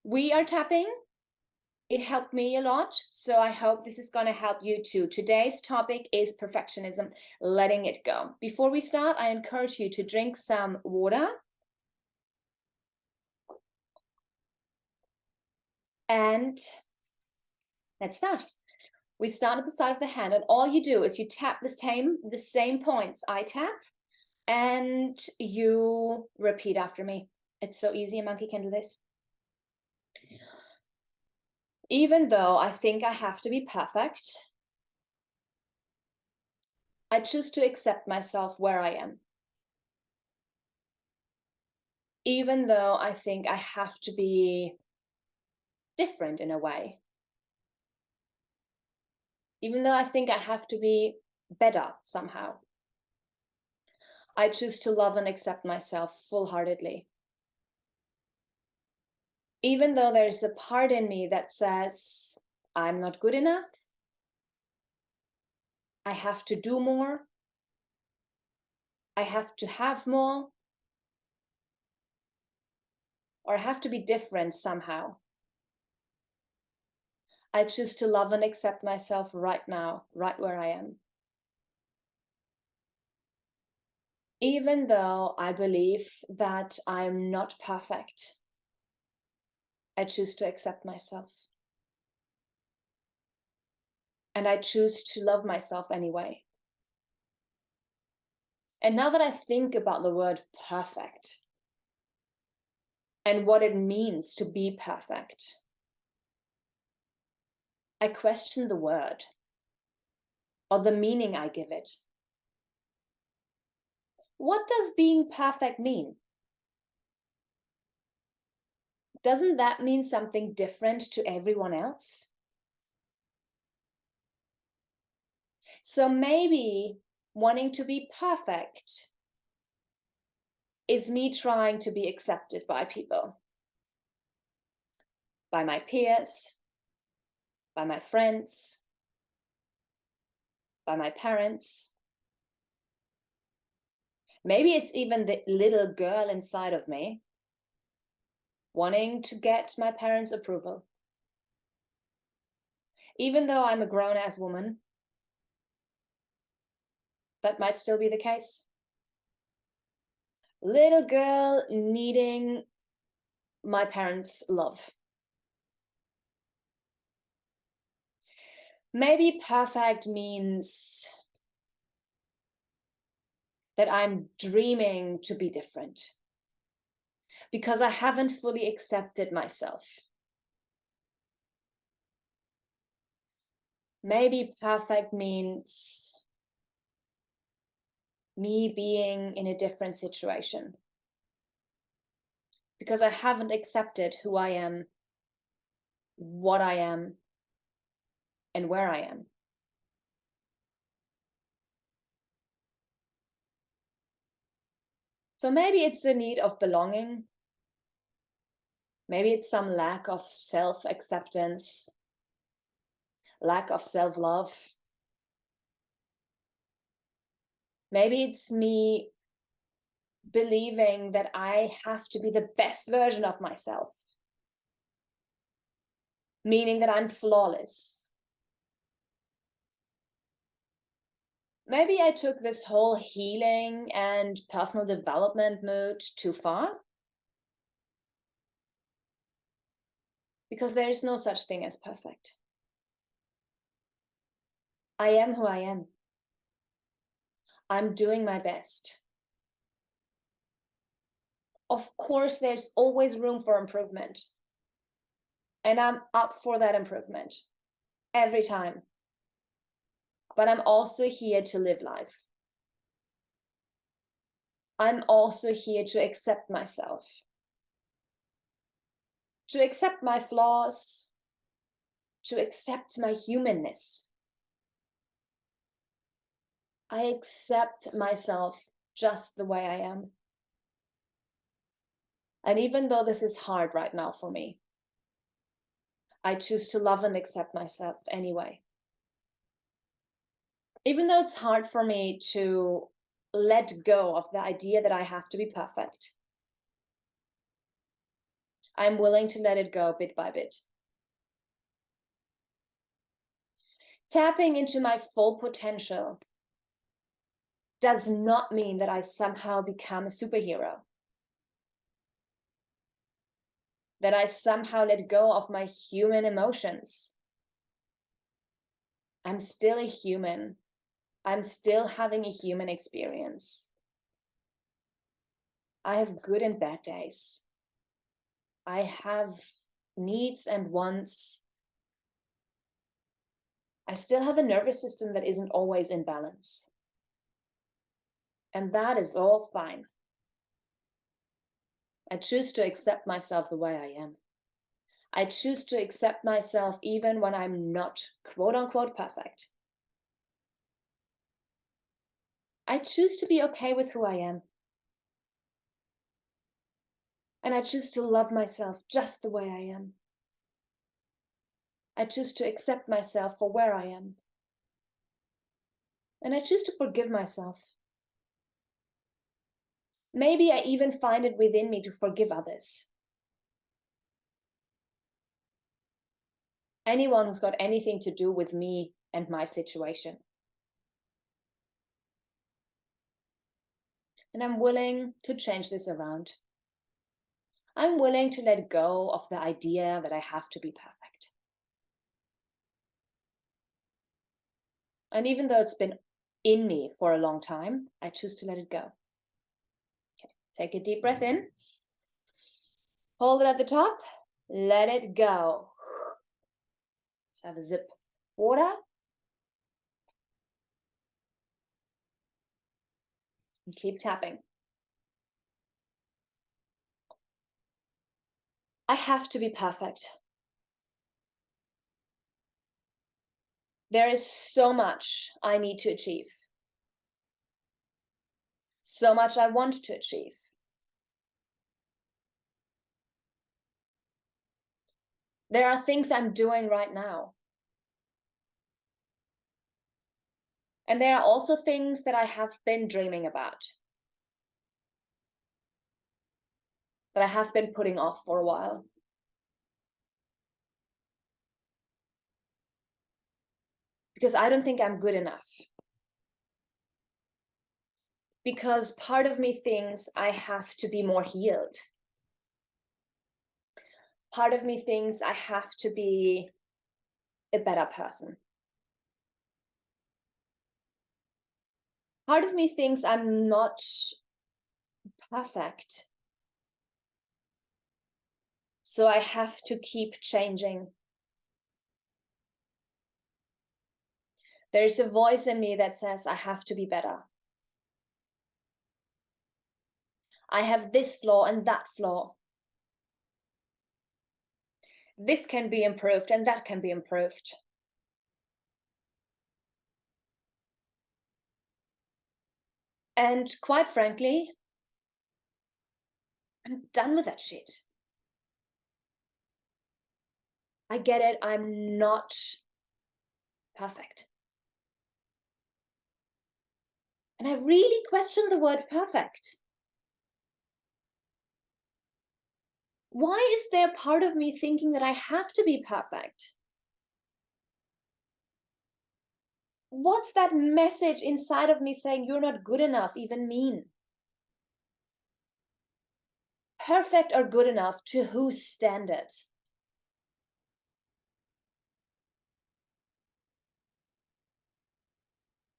We are tapping. It helped me a lot, so I hope this is going to help you too. Today's topic is perfectionism, letting it go. Before we start, I encourage you to drink some water. And let's start. We start at the side of the hand, and all you do is you tap the same points I tap, and you repeat after me. It's so easy, a monkey can do this. Even though I think I have to be perfect, I choose to accept myself where I am. Even though I think I have to be different in a way. Even though I think I have to be better somehow. I choose to love and accept myself full-heartedly. Even though there's a part in me that says, I'm not good enough, I have to do more, I have to have more, or I have to be different somehow. I choose to love and accept myself right now, right where I am. Even though I believe that I'm not perfect, I choose to accept myself. And I choose to love myself anyway. And now that I think about the word perfect and what it means to be perfect, I question the word or the meaning I give it. What does being perfect mean? Doesn't that mean something different to everyone else? So maybe wanting to be perfect is me trying to be accepted by people, by my peers, by my friends, by my parents. Maybe it's even the little girl inside of me wanting to get my parents' approval. Even though I'm a grown-ass woman, that might still be the case. Little girl needing my parents' love. Maybe perfect means that I'm dreaming to be different because I haven't fully accepted myself. Maybe perfect means me being in a different situation because I haven't accepted who I am, what I am, and where I am. So maybe it's a need of belonging. Maybe it's some lack of self-acceptance, lack of self-love. Maybe it's me believing that I have to be the best version of myself, meaning that I'm flawless. Maybe I took this whole healing and personal development mood too far, because there is no such thing as perfect. I am who I am. I'm doing my best. Of course, there's always room for improvement. And I'm up for that improvement every time. But I'm also here to live life. I'm also here to accept myself, to accept my flaws, to accept my humanness. I accept myself just the way I am. And even though this is hard right now for me, I choose to love and accept myself anyway. Even though it's hard for me to let go of the idea that I have to be perfect, I'm willing to let it go bit by bit. Tapping into my full potential does not mean that I somehow become a superhero, that I somehow let go of my human emotions. I'm still a human. I'm still having a human experience. I have good and bad days. I have needs and wants. I still have a nervous system that isn't always in balance. And that is all fine. I choose to accept myself the way I am. I choose to accept myself even when I'm not quote unquote perfect. I choose to be okay with who I am. And I choose to love myself just the way I am. I choose to accept myself for where I am. And I choose to forgive myself. Maybe I even find it within me to forgive others. Anyone who's got anything to do with me and my situation. And I'm willing to change this around. I'm willing to let go of the idea that I have to be perfect. And even though it's been in me for a long time, I choose to let it go. Okay, take a deep breath in. Hold it at the top. Let it go. Let's have a sip of water. And keep tapping. I have to be perfect. There is so much I need to achieve. So much I want to achieve. There are things I'm doing right now. And there are also things that I have been dreaming about, that I have been putting off for a while. Because I don't think I'm good enough. Because part of me thinks I have to be more healed. Part of me thinks I have to be a better person. Part of me thinks I'm not perfect. So I have to keep changing. There's a voice in me that says I have to be better. I have this flaw and that flaw. This can be improved and that can be improved. And quite frankly, I'm done with that shit. I get it. I'm not perfect. And I really question the word perfect. Why is there part of me thinking that I have to be perfect? What's that message inside of me saying you're not good enough even mean? Perfect or good enough, to whose standard?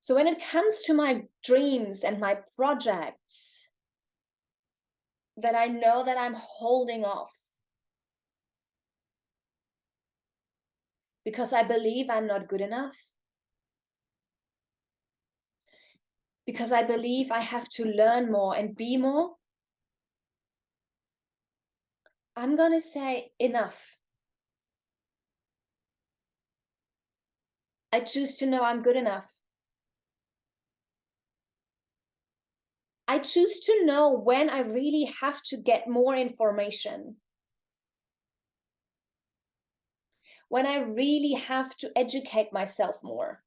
So when it comes to my dreams and my projects that I know that I'm holding off because I believe I'm not good enough, because I believe I have to learn more and be more, I'm going to say enough. I choose to know I'm good enough. I choose to know when I really have to get more information. When I really have to educate myself more.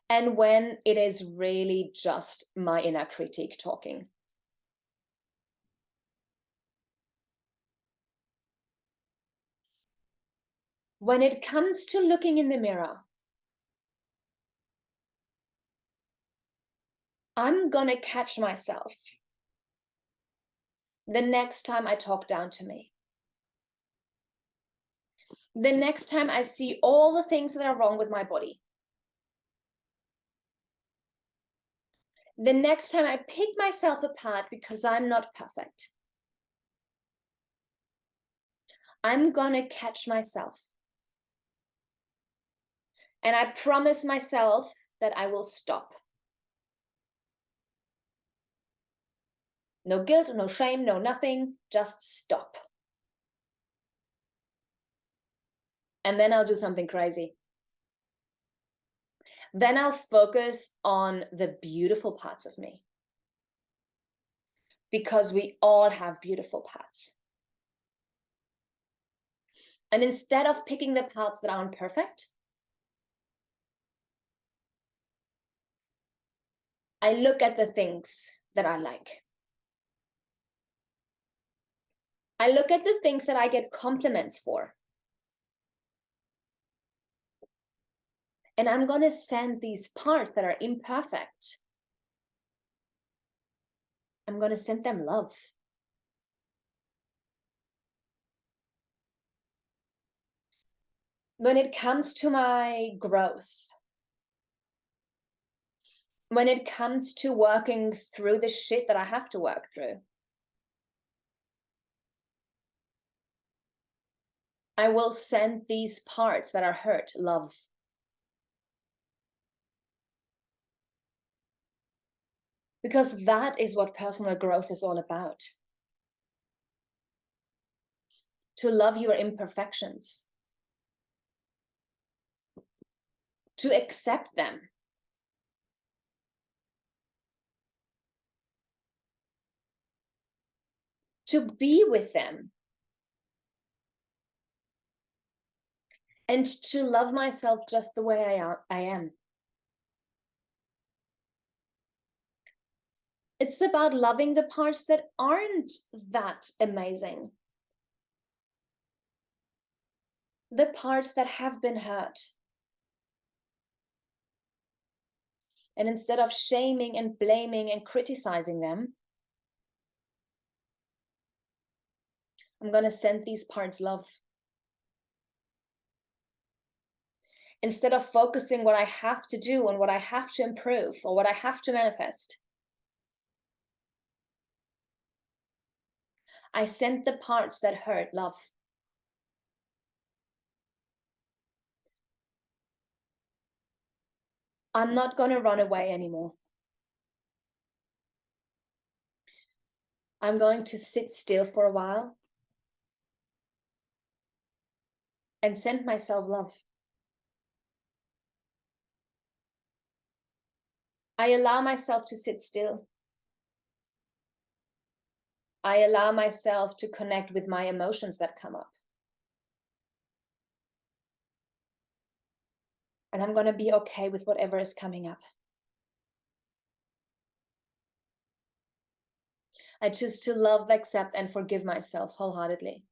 And when it is really just my inner critique talking. When it comes to looking in the mirror, I'm gonna catch myself the next time I talk down to me. The next time I see all the things that are wrong with my body. The next time I pick myself apart because I'm not perfect. I'm gonna catch myself. And I promise myself that I will stop. No guilt, no shame, no nothing, just stop. And then I'll do something crazy. Then I'll focus on the beautiful parts of me. Because we all have beautiful parts. And instead of picking the parts that aren't perfect, I look at the things that I like. I look at the things that I get compliments for. And I'm going to send these parts that are imperfect. I'm going to send them love. When it comes to my growth, when it comes to working through the shit that I have to work through, I will send these parts that are hurt love. Because that is what personal growth is all about. To love your imperfections. To accept them. To be with them. And to love myself just the way I am. It's about loving the parts that aren't that amazing. The parts that have been hurt. And instead of shaming and blaming and criticizing them, I'm going to send these parts love. Instead of focusing what I have to do and what I have to improve or what I have to manifest, I send the parts that hurt love. I'm not going to run away anymore. I'm going to sit still for a while and send myself love. I allow myself to sit still. I allow myself to connect with my emotions that come up. And I'm going to be okay with whatever is coming up. I choose to love, accept, and forgive myself wholeheartedly.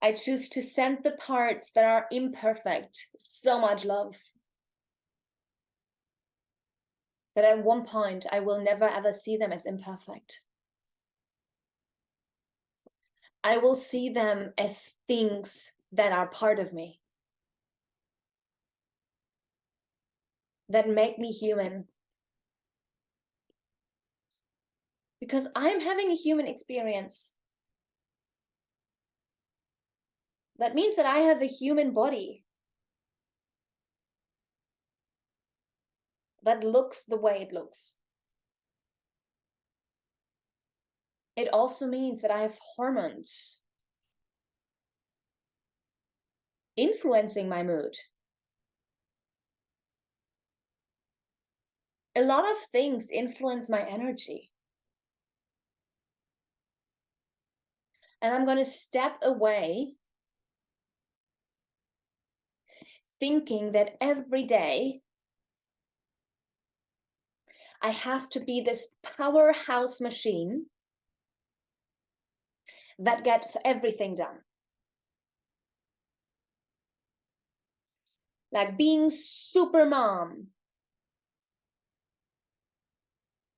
I choose to send the parts that are imperfect so much love that at one point I will never ever see them as imperfect. I will see them as things that are part of me, that make me human. Because I'm having a human experience. That means that I have a human body that looks the way it looks. It also means that I have hormones influencing my mood. A lot of things influence my energy. And I'm going to step away thinking that every day I have to be this powerhouse machine that gets everything done. like being super mom,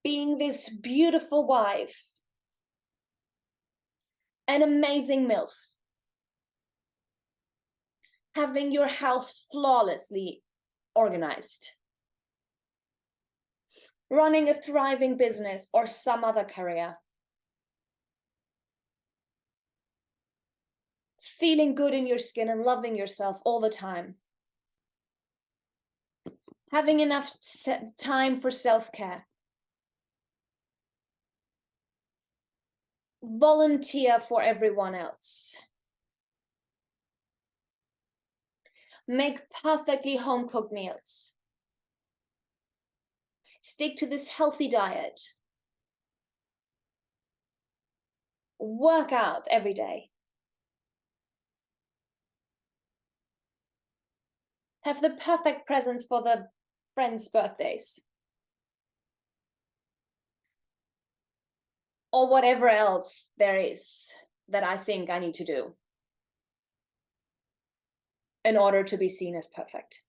being this beautiful wife, an amazing MILF, having your house flawlessly organized, running a thriving business or some other career, feeling good in your skin and loving yourself all the time, having enough time for self-care, volunteer for everyone else, make perfectly home-cooked meals, stick to this healthy diet, work out every day, have the perfect presents for the friends' birthdays, or whatever else there is that I think I need to do in order to be seen as perfect.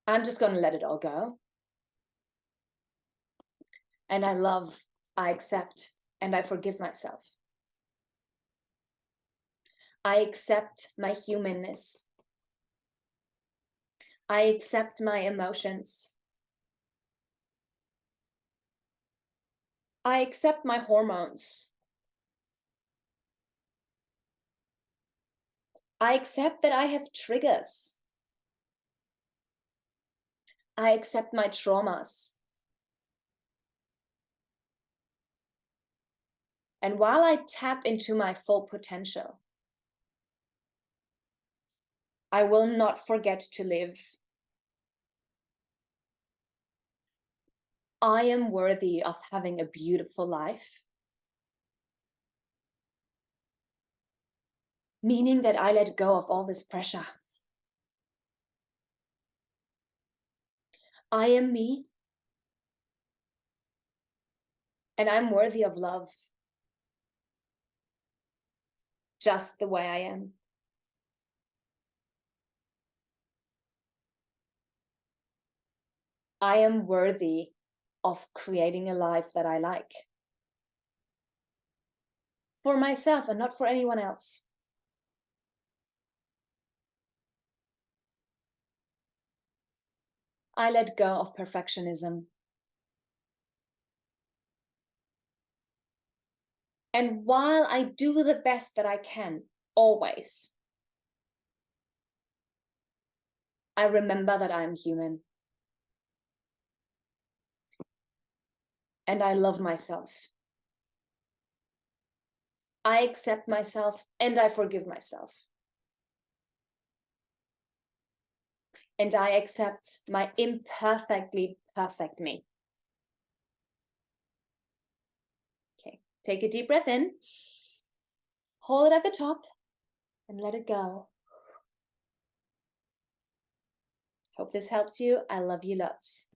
I'm just going to let it all go. And I love, I accept, and I forgive myself. I accept my humanness. I accept my emotions. I accept my hormones. I accept that I have triggers. I accept my traumas. And while I tap into my full potential, I will not forget to live. I am worthy of having a beautiful life, meaning that I let go of all this pressure. I am me, and I'm worthy of love, just the way I am. I am worthy of creating a life that I like. For myself and not for anyone else. I let go of perfectionism. And while I do the best that I can, always, I remember that I'm human. And I love myself. I accept myself and I forgive myself. And I accept my imperfectly perfect me. Okay, take a deep breath in, hold it at the top, and let it go. Hope this helps you. I love you lots.